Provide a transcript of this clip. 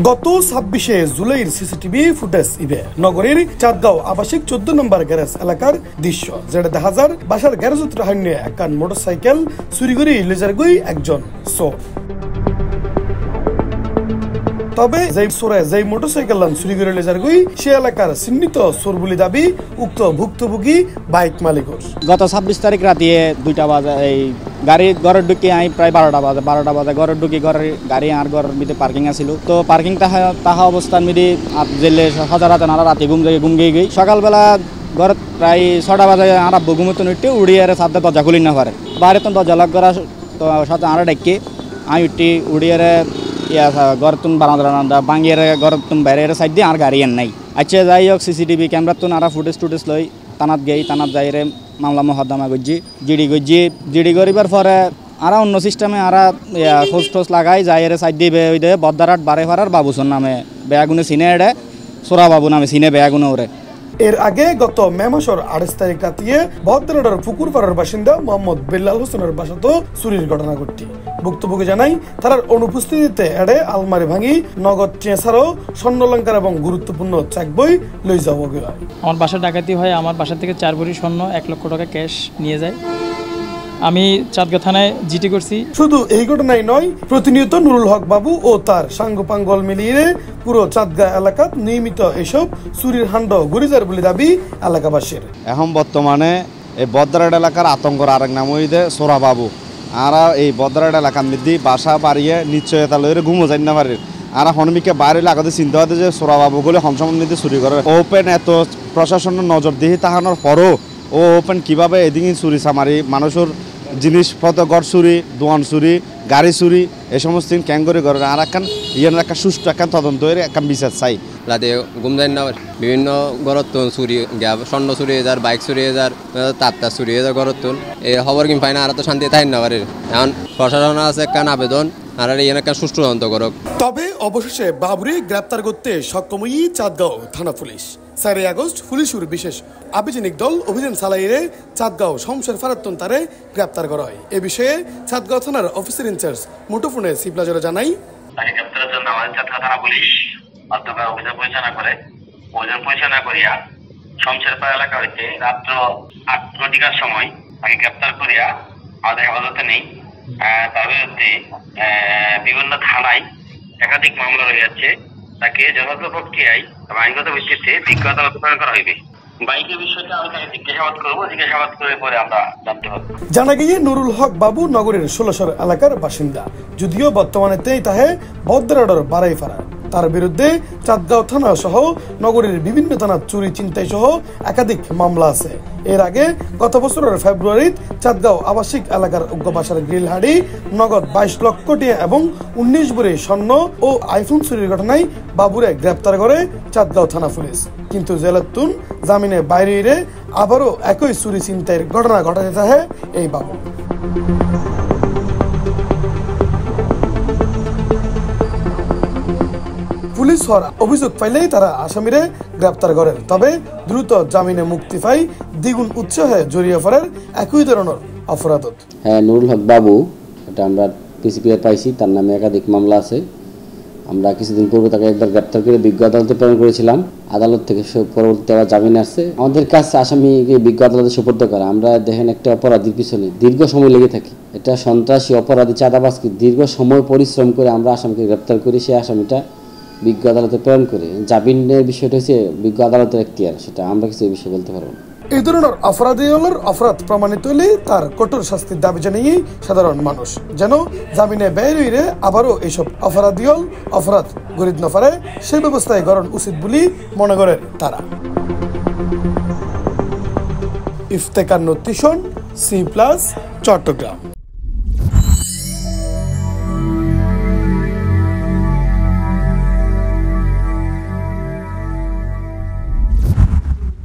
গত ২৬শে জুলাইয়ের সিসিটিভি ফুটেজ ইবে নগরীর চাঁদগাঁও আবাসিক ১৪ নম্বর গ্যারেজ এলাকার দৃশ্য, যেটা দেখা যায় বাসার গ্যারেজত রাহান্য একখান মোটরসাইকেল চুরি করে লেজার গই একজন চোর। তবে যেই মোটরসাইকেল চুরি করে লেজার গই সে এলাকার চিহ্নিত চোর বলে দাবি উক্ত ভুক্তভোগী বাইক মালিকর। গত ২৬ তারিখ রাতে ২টা বাজে এই গাড়ি ঘরের ঢুকি আই প্রায় ১২টা বাজে ঘরের ঢুকি ঘরের গাড়ি আর ঘরের মধ্যে পার্কিং আছিল। তো পার্কিং তাহা অবস্থার মধ্যে জেলে সজারাতে নারা রাতে ঘুম গিয়ে গই। সকালবেলা ঘর প্রায় ৬টা বাজে আর আব্বু ঘুমতো উঠতে উড়িয়ে সাথে দরজা খুলি না পারে, বাইরে তো দরজা লক করা তো সাথে আরো ডাকি আমি উঠি উড়িয়ে ঘর তুন বারান্দা ভাঙিয়ে ঘর তুন বাইরে সাইড দিয়ে আর গাড়ি এন নাই। আচ্ছা যাই হোক সিসিটিভি ক্যামেরা তুন আর ফুটেজ লই থানাত যাই রে মামলা মহদ্দমা করছি জিডি করিবার পরে আর অন্য সিস্টেমে আর খোঁজ টোজ লাগাই যাই রে সাইড দিয়ে ওই দে বদ্দারাট বারে ফারার বাবুসন নামে বেয়াগুনে চিনে এডে সোরা বাবু নামে চিনে বেয়াগুনে ওরে। এর আগে গত মে মাসের ২৮ তারিখ রাতে বদ্দারাটের পুকুরপাড়ার বাসিন্দা মোহাম্মদ বেল্লাল হোসেনের বাসাত চুরির ঘটনা ঘটে। ভুক্তভোগী জানাই তার অনুপস্থিতিতে এড়ে আলমারি ভাঙি নগদ ছাড়াও স্বর্ণলঙ্কার এবং গুরুত্বপূর্ণ চেক বই লই যাওয়া হয়। আমার বাসা ডাকাতি হয়, আমার বাসা থেকে ৪ ভরি স্বর্ণ ১ লক্ষ টাকা ক্যাশ নিয়ে যায়। আমি চাঁদগাঁও থানায় জিডি করছি। শুধু এই ঘটনাই নয়, প্রতিনিয়ত নুরুল হক বাবু ও তার সাঙ্গপাঙ্গল মিলিয়ে পুরো চাঁদগাঁও এলাকাত নিয়মিত এসব চুরির হান্ড ঘুরিজার বলে দাবি এলাকাবাসীর। এখন বর্তমানে এই বদ্রাট এলাকার আতঙ্কর আরেক নাম হইতে সোরা বাবু। আর এই বদ্রাট এলাকার মধ্যে বাসা বাড়িয়ে নিশ্চয়তা লইরে ঘুমো যাই না পারে। আর হনমিকে বাইরে লাগাতে চিন্তা হতে যে সোরা বাবু গুলো হমসমন মধ্যে চুরি করে। ওপেন এত প্রশাসনের নজর দিয়ে তাহানোর পরও ও ওপেন কিভাবে এদিকে চুরি চামারি মানুষের জিনিসপত্র ঘর চুরি দোয়ান চুরি গাড়ি চুরি এই সমস্ত ক্যাঙ্গরি করে। আর একখান একটা সুষ্ঠু একখান তদন্ত একখান বিচার চাই। রাতে ঘুম যায় না, বিভিন্ন ঘরত চুরি স্বর্ণ চুরি হয়ে যার বাইক চুরি হয়ে যার তাপটা চুরি হয়ে যার ঘরত এই খবর কিন পাই না। আর তো শান্তি থাই না পারে। এখন প্রশাসন আছে একখান আবেদন আর একটা সুষ্ঠু তদন্ত করক। তবে অবশেষে বাবুরে গ্রেপ্তার করতে সক্ষম চাঁদগাঁও থানা পুলিশ। ৪ আগস্ট পুলিশের বিশেষ আভিযানিক দল অভিযান চালাইয়ে চাঁদগাঁও শমশের ফারাত্তন তারে গ্রেপ্তার করা হয়। এ বিষয়ে চাঁদগাঁও থানার অফিসার ইনচার্জ মুঠোফোনে সিপ্লাজরা জানাই, তাকে গ্রেপ্তারের জন্য আমাদের চাঁদগাঁও থানা পুলিশ মাধ্যমে অভিযান পরিচালনা করিয়া শমশেরপাড়া এলাকা হইতে রাত্র ৮ ঘটিকার সময় তাকে গ্রেপ্তার করিয়া আমাদের হেফাজতে নেই। তার বিরুদ্ধে বিভিন্ন থানায় একাধিক মামলা রয়েছে। তাকে যথাযথ প্রক্রিয়ায় আইনগত ভিত্তিতে বিজ্ঞ আদালতে প্রেরণ করা হইবে। বাইকের বিষয়টা আমি তাকে জিজ্ঞাসাবাদ করবো, জিজ্ঞাসাবাদ করে পরে আমরা জানতে পারবো। জানা গিয়ে নুরুল হক বাবু নগরের ১৬শর এলাকার বাসিন্দা, যদিও বর্তমানে তাহে বদ্রাডর বাড়াই ফারা। তার বিরুদ্ধে চাঁদগাঁও থানা সহ নগরীর বিভিন্ন থানার চুরি চিন্তাই সহ একাধিক মামলা আছে। এর আগে গত বছরের ফেব্রুয়ারিতে চাঁদগাঁও আবাসিক এলাকার উগ্র বাসার গ্রিল হাড়ি নগদ ২২ লক্ষ টাকা এবং ১৯ ভরি স্বর্ণ ও আইফোন চুরির ঘটনায় বাবুরে গ্রেপ্তার করে চাঁদগাঁও থানা পুলিশ। কিন্তু জেলাতুন জামিনে বাইরে আবারও একই চুরি চিন্তায়ের ঘটনা ঘটাতে থাকে এই বাবু। পুলিশ হওয়ার অভিযোগ পাইলেই তারা আসামিরে গ্রেপ্তার করেন। তবে দ্রুত জামিনে মুক্তি পাই দ্বিগুণ উৎসাহে জড়িয়ে পড়ার একই ধরনের অপরাধত। হ্যাঁ, নুরুল হক বাবু, এটা আমরা পিসিপিআর পাইছি, তার নামে একাধিক মামলা আছে। আমরা কিছুদিন পূর্বে তাকে একবার গ্রেপ্তার করে বিজ্ঞ আদালতে প্রেরণ করেছিলাম। আদালত থেকে পরবর্তীতে আবার জামিনে আসছে। আমাদের কাছে আসামিকে বিজ্ঞ আদালতে সুপর্দ করা, আমরা দেখেন একটা অপরাধীর পিছনে দীর্ঘ সময় লেগে থাকি। এটা সন্ত্রাসী অপরাধী চাঁদাবাজকে দীর্ঘ সময় পরিশ্রম করে আমরা আসামিকে গ্রেপ্তার করি, সে আসামিটা বিজ্ঞ আদালতে প্রেরণ করে। জামিনের বিষয়টা হচ্ছে বিজ্ঞ আদালতের এখতিয়ার, সেটা আমরা কিছু এই বিষয়ে বলতে পারবো না। এই ধরনের অপরাধ প্রমাণিত হলে তার কঠোর শাস্তির দাবি জানিয়ে সাধারণ মানুষ যেন জামিনে বেরিয়ে আবারও এইসব অপরাধ গরিব না পারে সে ব্যবস্থায় গ্রহণ উচিত বলে মনে করেন তারা। ইফতেখার নোটিশন C+ চট্টগ্রাম।